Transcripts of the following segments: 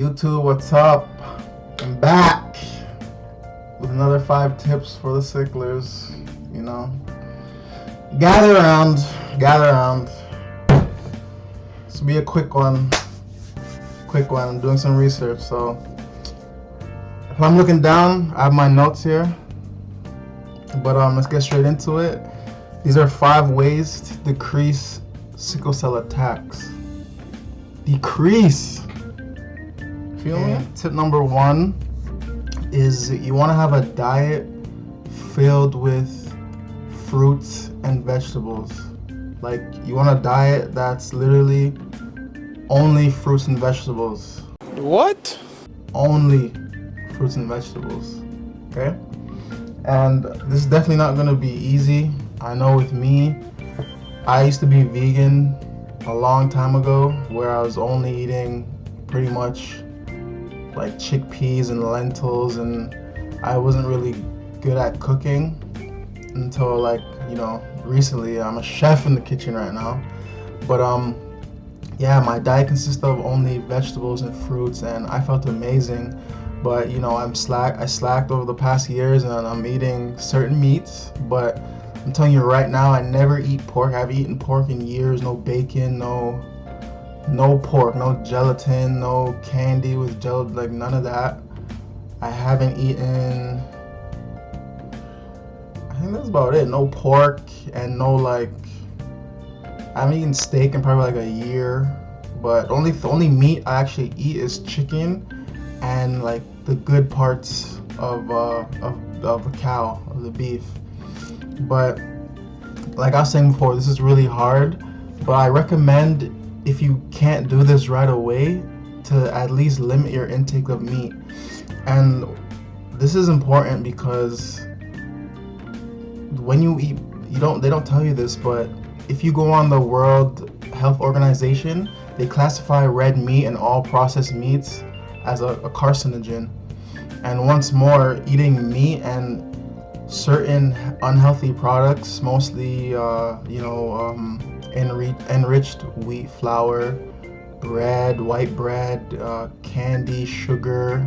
YouTube, what's up? I'm back with another 5 tips for the sicklers. You know, gather around, gather around. This will be a quick one. I'm doing some research, so if I'm looking down, I have my notes here. But let's get straight into it. These are 5 ways to decrease sickle cell attacks. Decrease. Feel me? Tip number 1 is you want to have a diet filled with fruits and vegetables. Like, you want a diet that's literally only fruits and vegetables. What? Only fruits and vegetables. Okay? And this is definitely not going to be easy. I know with me, I used to be vegan a long time ago where I was only eating pretty much like chickpeas and lentils, and I wasn't really good at cooking until recently. I'm a chef in the kitchen right now, but yeah, my diet consists of only vegetables and fruits, and I felt amazing. But I slacked over the past years, and I'm eating certain meats. But I'm telling you right now, I never eat pork. I haven't eaten pork in years. No bacon, no pork, no gelatin, no candy with gelatin, like none of that. I haven't eaten, I think that's about it. No pork and I haven't eaten steak in probably like a year. But the only meat I actually eat is chicken and like the good parts of a cow, of the beef. But like I was saying before, this is really hard, but I recommend, if you can't do this right away, to at least limit your intake of meat. And this is important because when you eat, they don't tell you this, but if you go on the World Health Organization, they classify red meat and all processed meats as a carcinogen. And once more, eating meat and certain unhealthy products, mostly enriched wheat flour, bread, white bread, candy, sugar,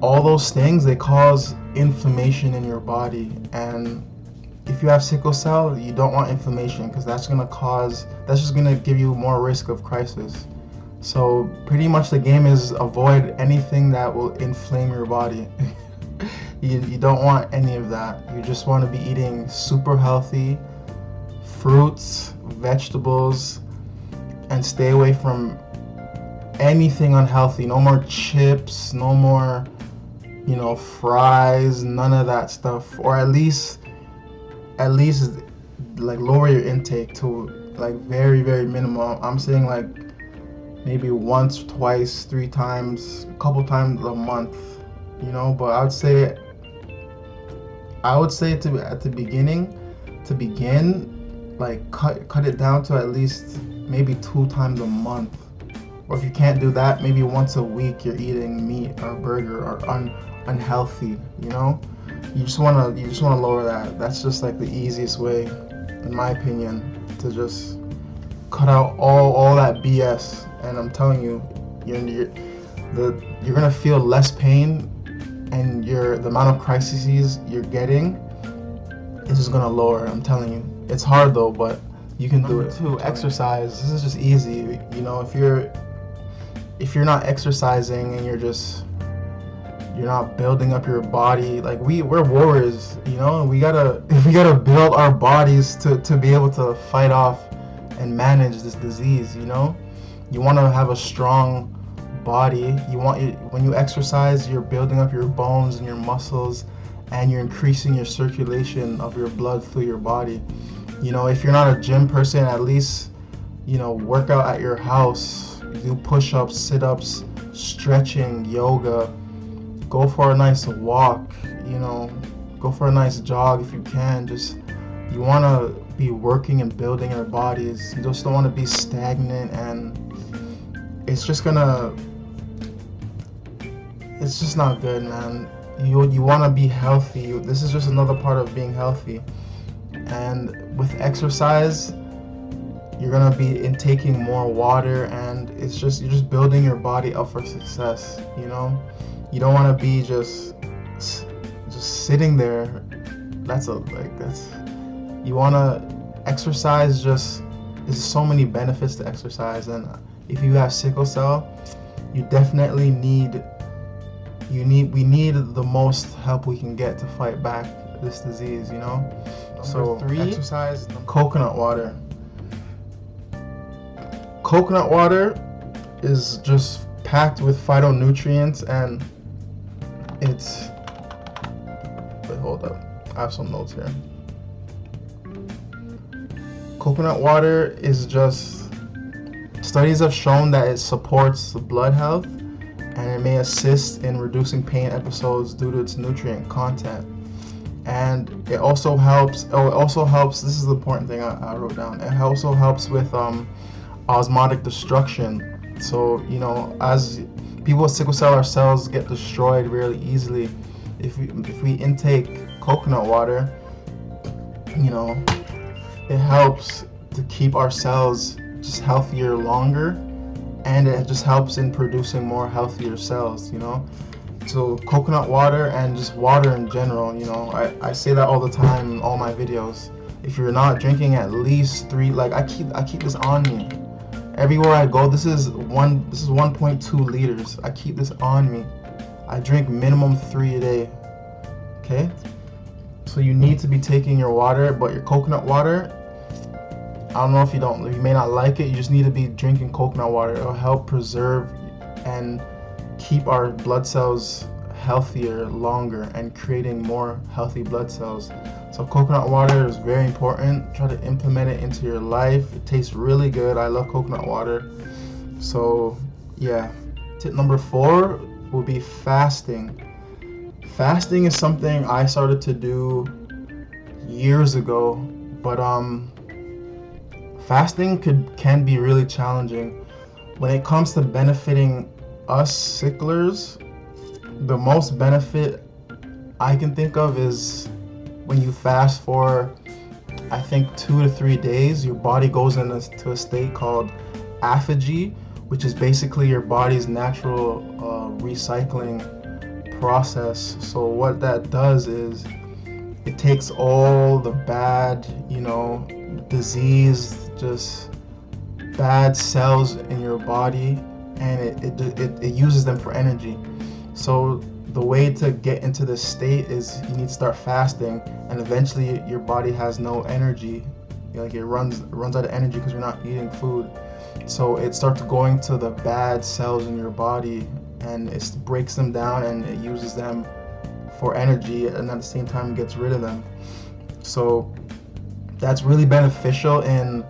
all those things, they cause inflammation in your body. And if you have sickle cell, you don't want inflammation, because that's just gonna give you more risk of crisis. So pretty much the game is avoid anything that will inflame your body. You don't want any of that. You just want to be eating super healthy fruits, vegetables, and stay away from anything unhealthy. No more chips, no more, fries, none of that stuff. Or at least like lower your intake to like very, very minimal. I'm saying like maybe once, twice, 3 times, a couple times a month, but I would say at the beginning, to begin, like cut it down to at least maybe 2 times a month. Or if you can't do that, maybe once a week you're eating meat or burger or unhealthy. You just wanna lower that. That's just like the easiest way, in my opinion, to just cut out all that BS. And I'm telling you, you're gonna feel less pain, and the amount of crises you're getting is just gonna lower. I'm telling you, it's hard though, but you can do it. 2, exercise. This is just easy. If you're not exercising and you're not building up your body, like we're warriors, and we gotta build our bodies to be able to fight off and manage this disease. You want to have a strong body. When you exercise, you're building up your bones and your muscles, and you're increasing your circulation of your blood through your body. If you're not a gym person, at least work out at your house. Do push-ups, sit-ups, stretching, yoga. Go for a nice walk. Go for a nice jog if you can. You want to be working and building your bodies. You just don't want to be stagnant, and it's just not good, man. You want to be healthy. This is just another part of being healthy. And with exercise, you're gonna be intaking more water, and you're just building your body up for success. You don't want to be just sitting there. That's you want to exercise. Just there's so many benefits to exercise, and if you have sickle cell, you definitely we need the most help we can get to fight back this disease. So 3, exercise. Coconut water. Coconut water is just packed with phytonutrients, and it's wait, hold up, I have some notes here. Coconut water is just, studies have shown that it supports blood health, and it may assist in reducing pain episodes due to its nutrient content. And it also helps, this is the important thing I wrote down, it also helps with osmotic destruction. So, as people with sickle cell, our cells get destroyed really easily. If we intake coconut water, it helps to keep our cells just healthier longer, and it just helps in producing more healthier cells. So coconut water and just water in general, I say that all the time in all my videos. If you're not drinking at least 3, I keep this on me. Everywhere I go, this is 1.2 liters. I keep this on me. I drink minimum 3 a day. Okay? So you need to be taking your water, but your coconut water, I don't know if you may not like it, you just need to be drinking coconut water. It'll help preserve and keep our blood cells healthier longer and creating more healthy blood cells. So coconut water is very important. Try to implement it into your life. It tastes really good. I love coconut water. So yeah. Tip number 4 will be fasting. Fasting is something I started to do years ago, but fasting can be really challenging. When it comes to benefiting us sicklers, the most benefit I can think of is when you fast for, I think, 2 to 3 days, your body goes into a state called aphagy, which is basically your body's natural recycling process. So what that does is it takes all the bad, disease, just bad cells in your body, and it uses them for energy. So the way to get into this state is you need to start fasting, and eventually your body has no energy. It runs out of energy because you're not eating food. So it starts going to the bad cells in your body, and it breaks them down, and it uses them for energy, and at the same time gets rid of them. So that's really beneficial in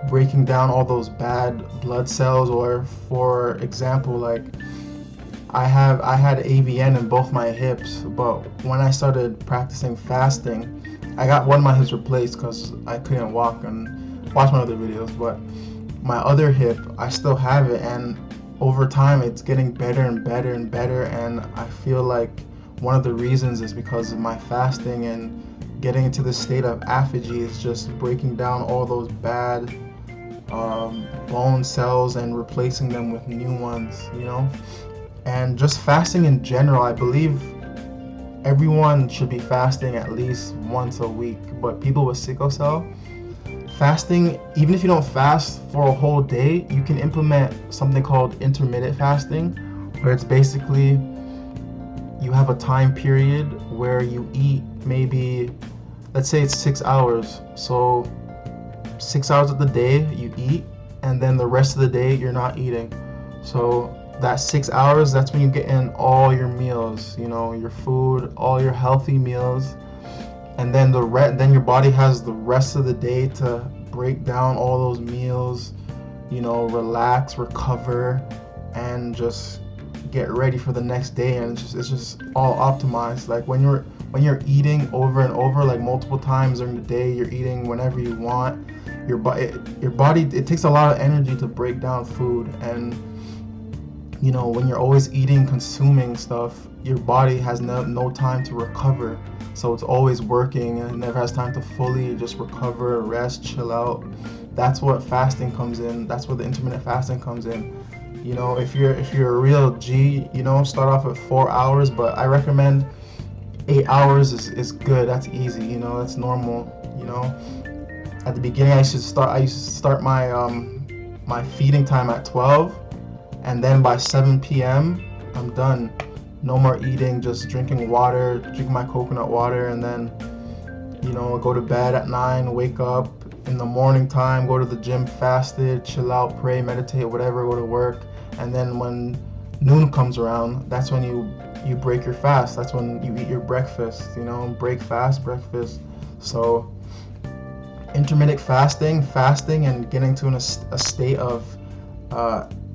breaking down all those bad blood cells. Or for example, I had AVN in both my hips, but when I started practicing fasting, I got one of my hips replaced because I couldn't walk, and watch my other videos, but my other hip, I still have it, and over time it's getting better and better and better, and I feel like one of the reasons is because of my fasting, and getting into the state of aphagy is just breaking down all those bad bone cells and replacing them with new ones, And just fasting in general, I believe everyone should be fasting at least once a week, but people with sickle cell, fasting, even if you don't fast for a whole day, you can implement something called intermittent fasting, where it's basically you have a time period where you eat, maybe, let's say it's 6 hours. So 6 hours of the day you eat, and then the rest of the day you're not eating. So that 6 hours, that's when you get in all your meals, your food, all your healthy meals, and then then your body has the rest of the day to break down all those meals, relax, recover, and just get ready for the next day. And it's just all optimized. Like when you're eating over and over, like multiple times during the day, you're eating whenever you want. Your body, it takes a lot of energy to break down food, and when you're always eating, consuming stuff, your body has no time to recover. So it's always working, and it never has time to fully just recover, rest, chill out. That's what fasting comes in. That's what the intermittent fasting comes in. You know, if you're a real G, you know, start off at 4 hours, but I recommend 8 hours is good. That's easy, you know, that's normal, you know. At the beginning I used to start my feeding time at 12, and then by 7 p.m. I'm done. No more eating, just drinking water, drinking my coconut water, and then, you know, go to bed at 9, wake up in the morning time, go to the gym fasted, chill out, pray, meditate, whatever, go to work. And then when noon comes around, that's when you break your fast. That's when you eat your breakfast, you know, break fast, breakfast. So intermittent fasting and getting to a state of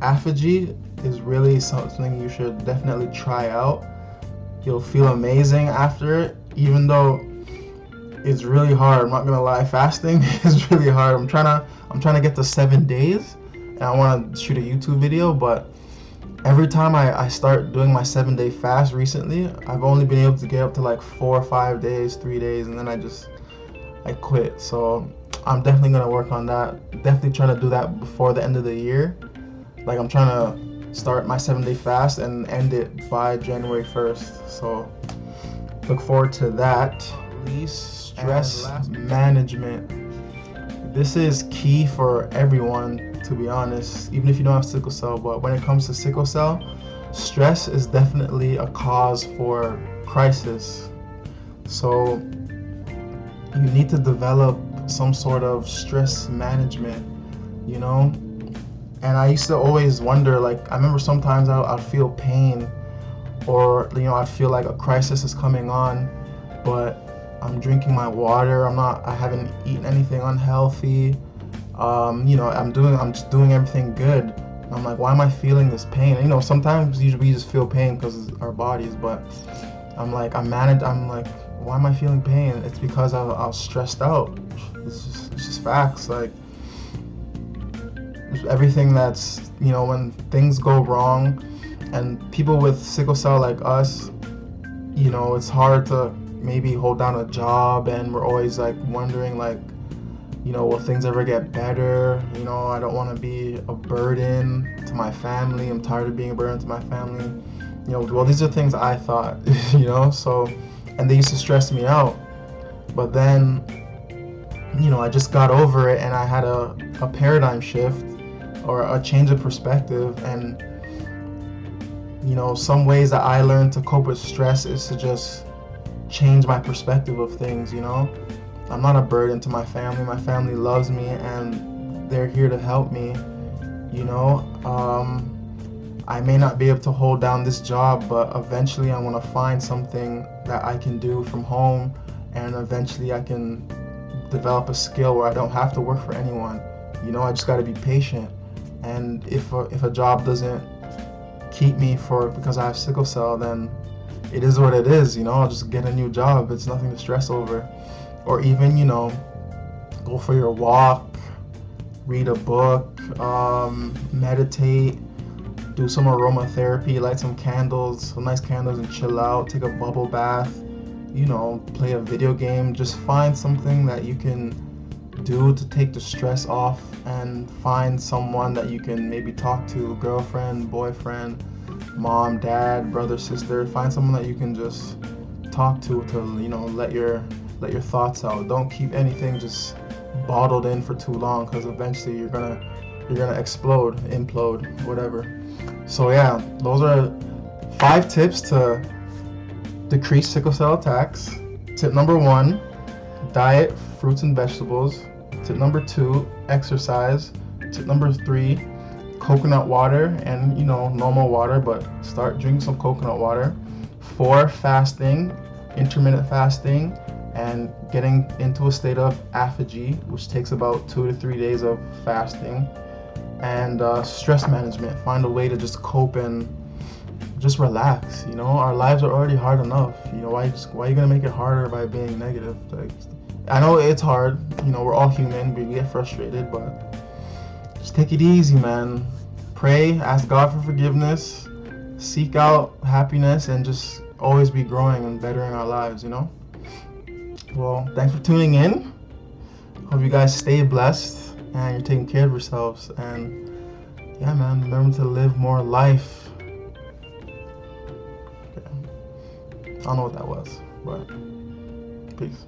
apogee is really something you should definitely try out. You'll feel amazing after it, even though it's really hard. I'm not gonna lie, fasting is really hard. I'm trying to get to 7 days, and I want to shoot a YouTube video, but every time I start doing my 7-day fast recently, I've only been able to get up to like 4 or 5 days, 3 days, and then I quit. So I'm definitely gonna work on that. Definitely trying to do that before the end of the year. Like, I'm trying to start my 7-day fast and end it by January 1st. So look forward to that. Stress management. This is key for everyone, to be honest, even if you don't have sickle cell. But when it comes to sickle cell, stress is definitely a cause for crisis. So you need to develop some sort of stress management, you know. And I used to always wonder, like, I remember sometimes I'd feel pain, or, you know, I'd feel like a crisis is coming on, but I'm drinking my water, I haven't eaten anything unhealthy, you know, I'm just doing everything good. And I'm like, why am I feeling this pain? And, you know, sometimes we just feel pain because of our bodies, but I'm like, I'm like, why am I feeling pain? It's because I was stressed out. It's just facts. Like, everything that's, you know, when things go wrong, and people with sickle cell like us, you know, it's hard to maybe hold down a job, and we're always like wondering, like, you know, will things ever get better? You know, I don't want to be a burden to my family. I'm tired of being a burden to my family. You know, well, these are things I thought, you know, so, and they used to stress me out. But then, you know, I just got over it, and I had a paradigm shift, or a change of perspective. And, you know, some ways that I learned to cope with stress is to just change my perspective of things, you know. I'm not a burden to my family. My family loves me, and they're here to help me, you know. I may not be able to hold down this job, but eventually I want to find something that I can do from home, and eventually I can develop a skill where I don't have to work for anyone. You know, I just got to be patient. And if a job doesn't keep me because I have sickle cell, then it is what it is, you know. I'll just get a new job. It's nothing to stress over. Or even, you know, go for your walk, read a book, meditate, do some aromatherapy, light some nice candles, and chill out, take a bubble bath, you know, play a video game. Just find something that you can do to take the stress off, and find someone that you can maybe talk to, girlfriend, boyfriend, mom, dad, brother, sister. Find someone that you can just talk to, you know, let your thoughts out. Don't keep anything just bottled in for too long, because eventually you're gonna explode, implode, whatever. So yeah, those are 5 tips to decrease sickle cell attacks. Tip number 1, diet fruits and vegetables. Tip number 2, exercise. Tip number 3, coconut water, and, you know, normal water, but start drinking some coconut water. 4, fasting, intermittent fasting, and getting into a state of apogee, which takes about 2 to 3 days of fasting. And stress management. Find a way to just cope and just relax. You know, our lives are already hard enough. You know, why are you gonna make it harder by being negative? Like, I know it's hard. You know, we're all human. We get frustrated, but just take it easy, man. Pray, ask God for forgiveness, seek out happiness, and just always be growing and bettering our lives. You know. Well, thanks for tuning in. Hope you guys stay blessed. and you're taking care of yourselves. And yeah, man, remember to live more life. Okay. I don't know what that was, but peace.